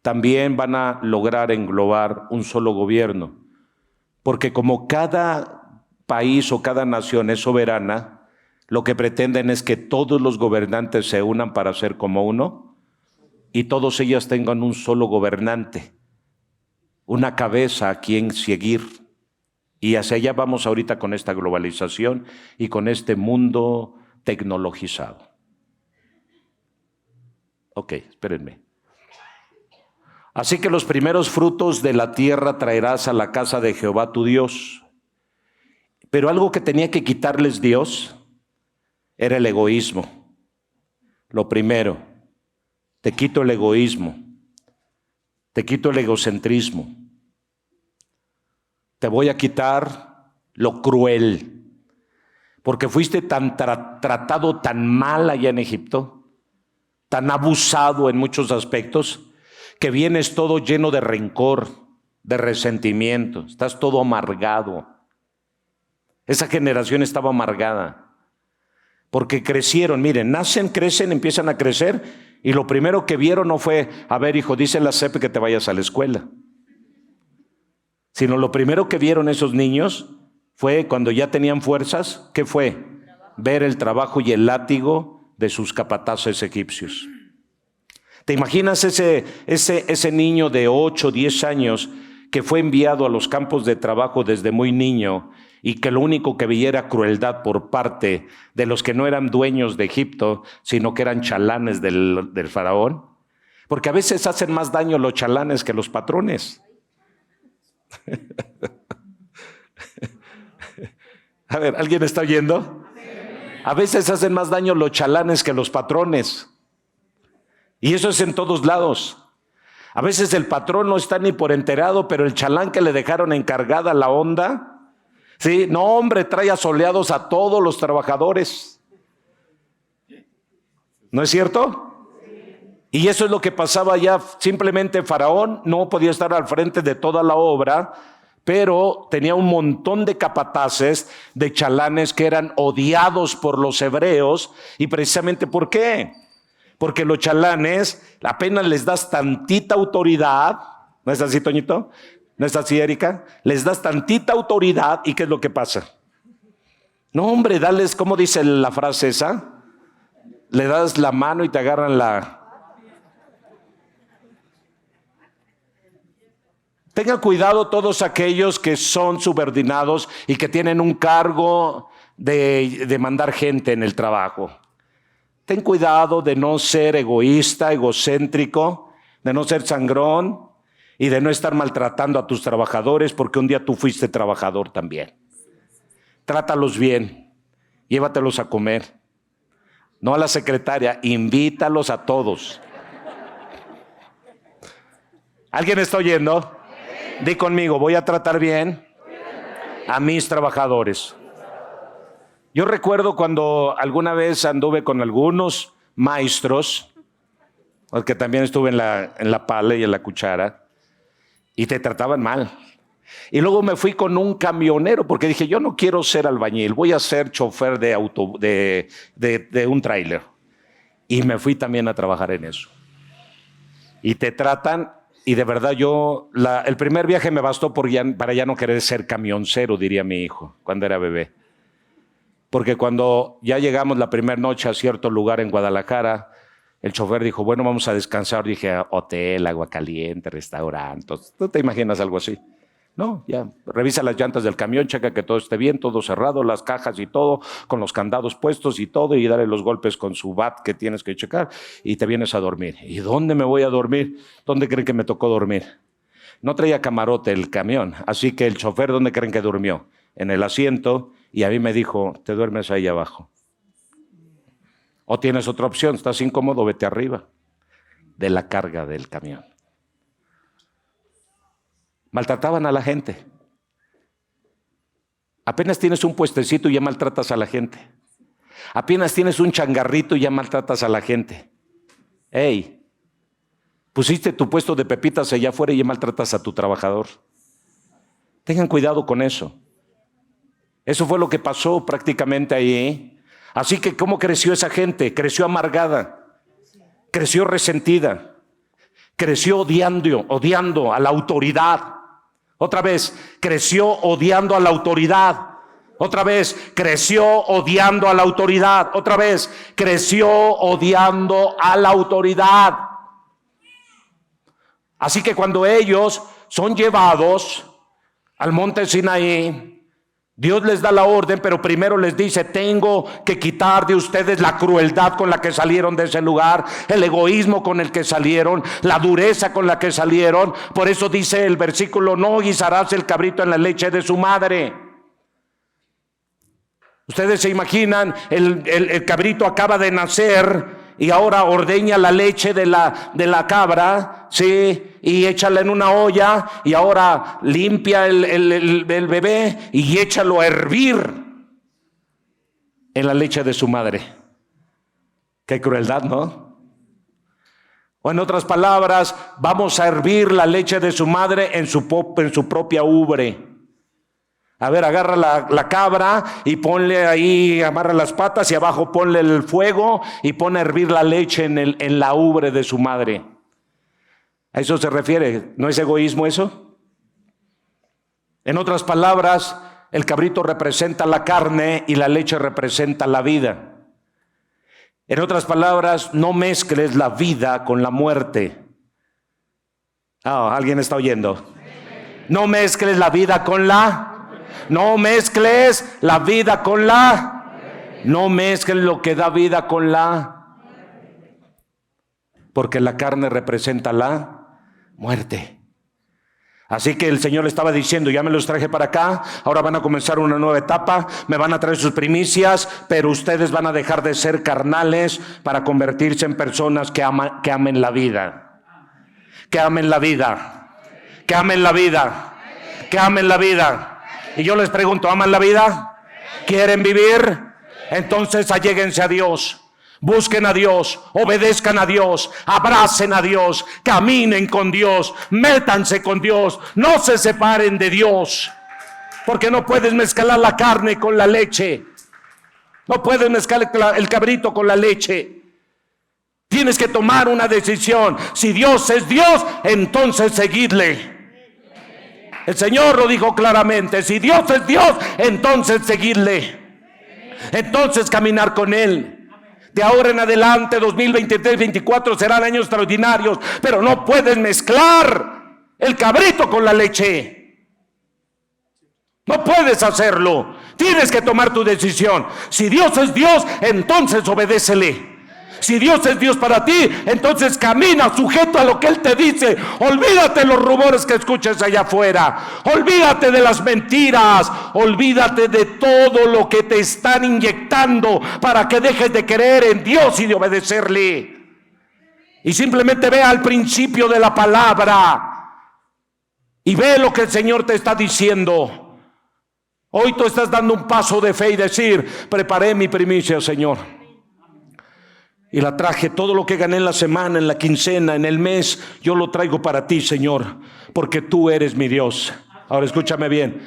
también van a lograr englobar un solo gobierno. Porque como cada país o cada nación es soberana, lo que pretenden es que todos los gobernantes se unan para ser como uno y todos ellos tengan un solo gobernante, una cabeza a quien seguir. Y hacia allá vamos ahorita con esta globalización y con este mundo tecnologizado. Ok, espérenme. Así que los primeros frutos de la tierra traerás a la casa de Jehová tu Dios. Pero algo que tenía que quitarles Dios era el egoísmo. Lo primero, te quito el egoísmo, te quito el egocentrismo, te voy a quitar lo cruel, porque fuiste tan tratado tan mal allá en Egipto, tan abusado en muchos aspectos, que vienes todo lleno de rencor, de resentimiento, estás todo amargado. Esa generación estaba amargada, porque crecieron, miren, nacen, crecen, empiezan a crecer, y lo primero que vieron no fue, a ver hijo, dice la SEP que te vayas a la escuela, sino lo primero que vieron esos niños fue cuando ya tenían fuerzas, ¿qué fue? Ver el trabajo y el látigo de sus capataces egipcios. ¿Te imaginas ese niño de 8, 10 años que fue enviado a los campos de trabajo desde muy niño y que lo único que veía era crueldad por parte de los que no eran dueños de Egipto, sino que eran chalanes del faraón? Porque a veces hacen más daño los chalanes que los patrones. A ver, ¿alguien está oyendo? A veces hacen más daño los chalanes que los patrones. Y eso es en todos lados. A veces el patrón no está ni por enterado, pero el chalán que le dejaron encargada la onda, ¿sí? No, hombre, trae asoleados a todos los trabajadores. ¿No es cierto? Y eso es lo que pasaba ya. Simplemente Faraón no podía estar al frente de toda la obra, pero tenía un montón de capataces, de chalanes que eran odiados por los hebreos. ¿Y precisamente por qué? Porque los chalanes apenas les das tantita autoridad. ¿No es así, Toñito? ¿No es así, Erika? Les das tantita autoridad y ¿qué es lo que pasa? No, hombre, dales, ¿cómo dice la frase esa? Le das la mano y te agarran la... Tengan cuidado todos aquellos que son subordinados y que tienen un cargo de mandar gente en el trabajo. Ten cuidado de no ser egoísta, egocéntrico, de no ser sangrón y de no estar maltratando a tus trabajadores, porque un día tú fuiste trabajador también. Trátalos bien, llévatelos a comer. No a la secretaria, invítalos a todos. ¿Alguien está oyendo? Di conmigo, voy a tratar bien a mis trabajadores. Yo recuerdo cuando alguna vez anduve con algunos maestros, porque también estuve en la pala y en la cuchara, y te trataban mal. Y luego me fui con un camionero, porque dije, yo no quiero ser albañil, voy a ser chofer de un tráiler. Y me fui también a trabajar en eso. Y te tratan, y de verdad el primer viaje me bastó para ya no querer ser camioncero, diría mi hijo, cuando era bebé. Porque cuando ya llegamos la primera noche a cierto lugar en Guadalajara, el chofer dijo, bueno, vamos a descansar. Dije, hotel, agua caliente, restaurante. ¿Tú te imaginas algo así? No, ya, revisa las llantas del camión, checa que todo esté bien, todo cerrado, las cajas y todo, con los candados puestos y todo, y dale los golpes con su bat que tienes que checar, y te vienes a dormir. ¿Y dónde me voy a dormir? ¿Dónde creen que me tocó dormir? No traía camarote el camión, así que el chofer, ¿dónde creen que durmió? En el asiento, y a mí me dijo, te duermes ahí abajo. O tienes otra opción, estás incómodo, vete arriba de la carga del camión. Maltrataban a la gente. Apenas tienes un puestecito y ya maltratas a la gente. Apenas tienes un changarrito y ya maltratas a la gente. Ey, pusiste tu puesto de pepitas allá afuera y ya maltratas a tu trabajador. Tengan cuidado con eso. Eso fue lo que pasó prácticamente ahí. Así que, ¿cómo creció esa gente? Creció amargada, creció resentida, creció odiando a la autoridad. Otra vez, creció odiando a la autoridad. Otra vez, creció odiando a la autoridad. Otra vez, creció odiando a la autoridad. Así que cuando ellos son llevados al monte Sinaí, Dios les da la orden, pero primero les dice, tengo que quitar de ustedes la crueldad con la que salieron de ese lugar, el egoísmo con el que salieron, la dureza con la que salieron. Por eso dice el versículo, no guisarás el cabrito en la leche de su madre. Ustedes se imaginan, el cabrito acaba de nacer y ahora ordeña la leche de la cabra, ¿sí? Y échala en una olla y ahora limpia el bebé y échalo a hervir en la leche de su madre. Qué crueldad, ¿no? O en otras palabras, vamos a hervir la leche de su madre en su propia ubre. A ver, agarra la cabra y ponle ahí, amarra las patas y abajo ponle el fuego y pone a hervir la leche en la ubre de su madre. ¿A eso se refiere? ¿No es egoísmo eso? En otras palabras, el cabrito representa la carne y la leche representa la vida. En otras palabras, no mezcles la vida con la muerte. ¿Alguien está oyendo? No mezcles la vida con la... No mezcles la vida con la... No mezcles lo que da vida con la... Porque la carne representa la muerte. Así que el Señor le estaba diciendo, ya me los traje para acá, ahora van a comenzar una nueva etapa, me van a traer sus primicias, pero ustedes van a dejar de ser carnales para convertirse en personas que amen la vida. Que amen la vida. Que amen la vida. Que amen la vida. Y yo les pregunto, ¿aman la vida? ¿Quieren vivir? Entonces alléguense a Dios. Busquen a Dios, obedezcan a Dios, abracen a Dios, caminen con Dios, métanse con Dios, no se separen de Dios, porque no puedes mezclar la carne con la leche, no puedes mezclar el cabrito con la leche. Tienes que tomar una decisión. Si Dios es Dios, entonces seguidle. El Señor lo dijo claramente, si Dios es Dios, entonces seguidle, entonces caminar con Él. De ahora en adelante, 2023-2024 serán años extraordinarios, pero no puedes mezclar el cabrito con la leche. No puedes hacerlo. Tienes que tomar tu decisión. Si Dios es Dios, entonces obedécele. Si Dios es Dios para ti, entonces camina sujeto a lo que Él te dice. Olvídate de los rumores que escuches allá afuera. Olvídate de las mentiras. Olvídate de todo lo que te están inyectando para que dejes de creer en Dios y de obedecerle. Y simplemente ve al principio de la palabra y ve lo que el Señor te está diciendo. Hoy tú estás dando un paso de fe y decir, preparé mi primicia, Señor. Y la traje, todo lo que gané en la semana, en la quincena, en el mes, yo lo traigo para ti, Señor, porque tú eres mi Dios. Ahora escúchame bien,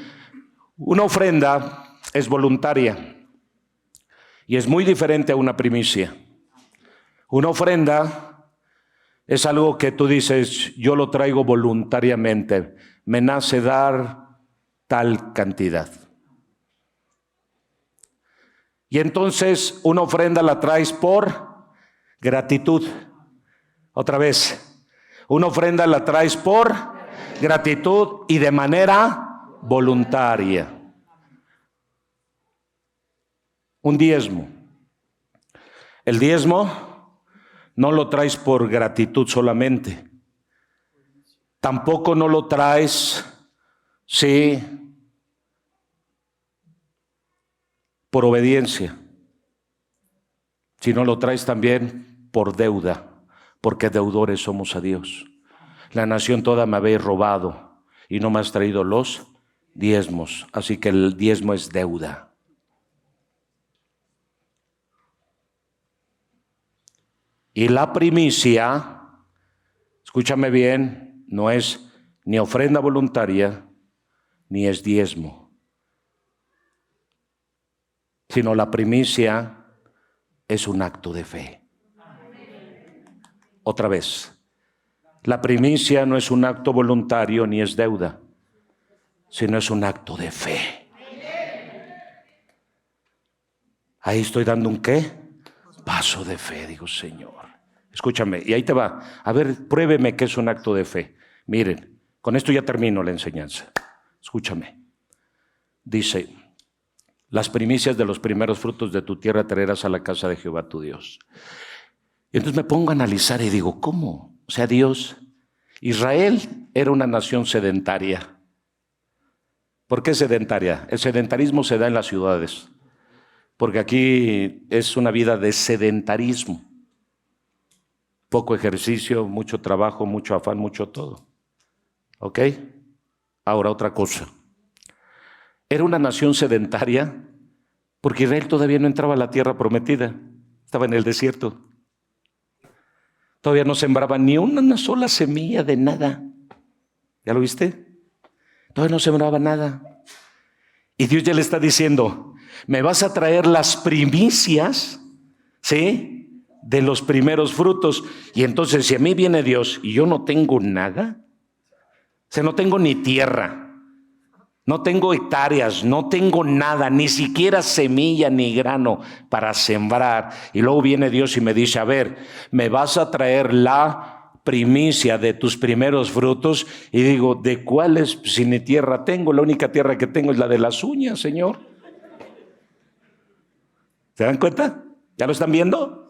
una ofrenda es voluntaria y es muy diferente a una primicia. Una ofrenda es algo que tú dices, yo lo traigo voluntariamente, me nace dar tal cantidad. Y entonces una ofrenda la traes por gratitud. Otra vez, una ofrenda la traes por gratitud y de manera voluntaria. Un diezmo. El diezmo no lo traes por gratitud solamente. Tampoco no lo traes, sí, por obediencia, sino lo traes también por deuda, porque deudores somos a Dios. La nación toda me habéis robado y no me has traído los diezmos, así que el diezmo es deuda. Y la primicia, escúchame bien, no es ni ofrenda voluntaria, ni es diezmo, sino la primicia es un acto de fe. Otra vez, la primicia no es un acto voluntario ni es deuda, sino es un acto de fe. Ahí estoy dando un ¿qué? Paso de fe, digo, Señor. Escúchame, y ahí te va. A ver, pruébeme que es un acto de fe. Miren, con esto ya termino la enseñanza. Escúchame. Dice, las primicias de los primeros frutos de tu tierra traerás a la casa de Jehová tu Dios. Y entonces me pongo a analizar y digo, ¿cómo? O sea, Dios, Israel era una nación sedentaria. ¿Por qué sedentaria? El sedentarismo se da en las ciudades, porque aquí es una vida de sedentarismo. Poco ejercicio, mucho trabajo, mucho afán, mucho todo. ¿Ok? Ahora otra cosa. Era una nación sedentaria porque Israel todavía no entraba a la tierra prometida. Estaba en el desierto. Todavía no sembraba ni una sola semilla de nada. ¿Ya lo viste? Todavía no sembraba nada. Y Dios ya le está diciendo, me vas a traer las primicias, ¿sí?, de los primeros frutos. Y entonces si a mí viene Dios y yo no tengo nada, o sea, no tengo ni tierra, no tengo hectáreas, no tengo nada, ni siquiera semilla ni grano para sembrar. Y luego viene Dios y me dice, a ver, me vas a traer la primicia de tus primeros frutos. Y digo, ¿de cuáles? Si ni tierra tengo, la única tierra que tengo es la de las uñas, Señor. ¿Se dan cuenta? ¿Ya lo están viendo?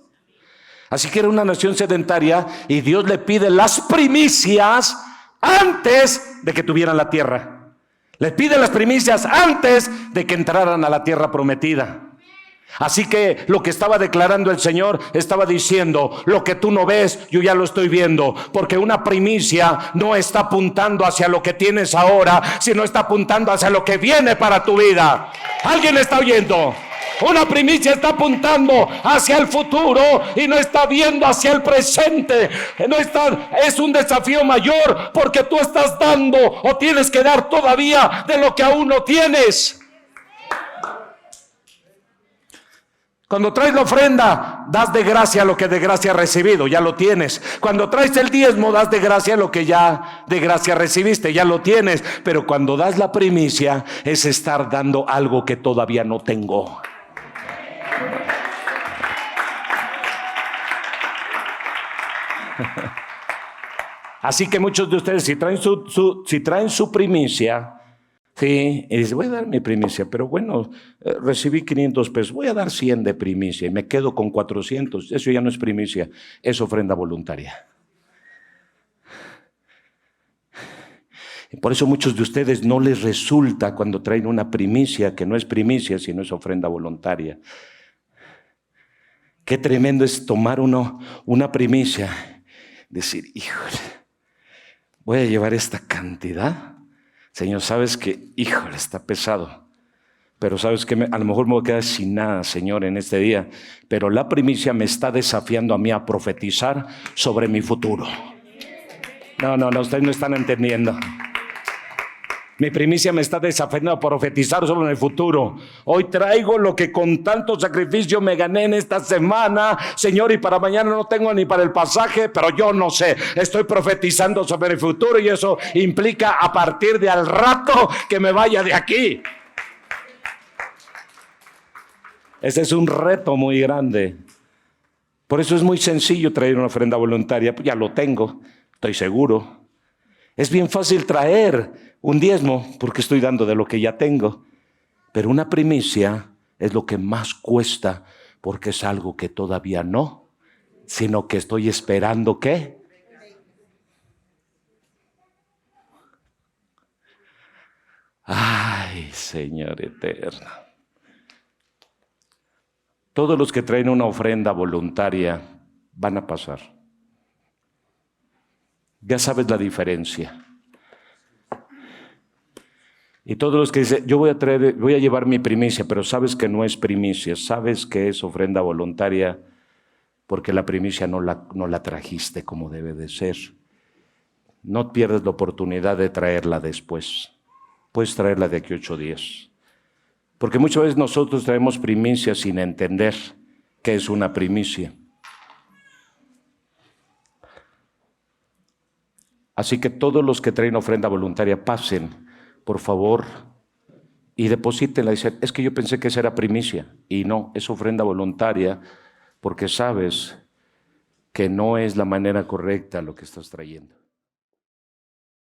Así que era una nación sedentaria y Dios le pide las primicias antes de que tuvieran la tierra. Les pide las primicias antes de que entraran a la tierra prometida. Así que lo que estaba declarando el Señor, estaba diciendo, lo que tú no ves, yo ya lo estoy viendo, porque una primicia no está apuntando hacia lo que tienes ahora, sino está apuntando hacia lo que viene para tu vida. ¿Alguien está oyendo? Una primicia está apuntando hacia el futuro y no está viendo hacia el presente. Es un desafío mayor porque tú estás dando o tienes que dar todavía de lo que aún no tienes. Cuando traes la ofrenda, das de gracia lo que de gracia has recibido, ya lo tienes. Cuando traes el diezmo, das de gracia lo que ya de gracia recibiste, ya lo tienes. Pero cuando das la primicia, es estar dando algo que todavía no tengo. Así que muchos de ustedes, si traen su primicia, sí, y dicen, voy a dar mi primicia, pero bueno, recibí 500 pesos, voy a dar 100 de primicia y me quedo con 400. Eso ya no es primicia, es ofrenda voluntaria. Y por eso muchos de ustedes no les resulta cuando traen una primicia, que no es primicia, sino es ofrenda voluntaria. Qué tremendo es tomar una primicia, decir, híjole, voy a llevar esta cantidad. Señor, sabes que, híjole, está pesado. Pero sabes que a lo mejor me voy a quedar sin nada, Señor, en este día. Pero la primicia me está desafiando a mí a profetizar sobre mi futuro. No, ustedes no están entendiendo. Mi primicia me está desafiando a profetizar sobre el futuro. Hoy traigo lo que con tanto sacrificio me gané en esta semana, Señor, y para mañana no tengo ni para el pasaje, pero yo no sé. Estoy profetizando sobre el futuro y eso implica a partir de al rato que me vaya de aquí. Ese es un reto muy grande. Por eso es muy sencillo traer una ofrenda voluntaria. Pues ya lo tengo, estoy seguro. Es bien fácil traer un diezmo porque estoy dando de lo que ya tengo. Pero una primicia es lo que más cuesta porque es algo que todavía no, sino que estoy esperando ¿qué? Ay, Señor eterno. Todos los que traen una ofrenda voluntaria van a pasar. Ya sabes la diferencia. Y todos los que dicen, yo voy a llevar mi primicia, pero sabes que no es primicia, sabes que es ofrenda voluntaria porque la primicia no la trajiste como debe de ser. No pierdas la oportunidad de traerla después. Puedes traerla de aquí 8 días. Porque muchas veces nosotros traemos primicia sin entender qué es una primicia. Así que todos los que traen ofrenda voluntaria, pasen, por favor, y deposítenla. Dicen, es que yo pensé que esa era primicia. Y no, es ofrenda voluntaria porque sabes que no es la manera correcta lo que estás trayendo.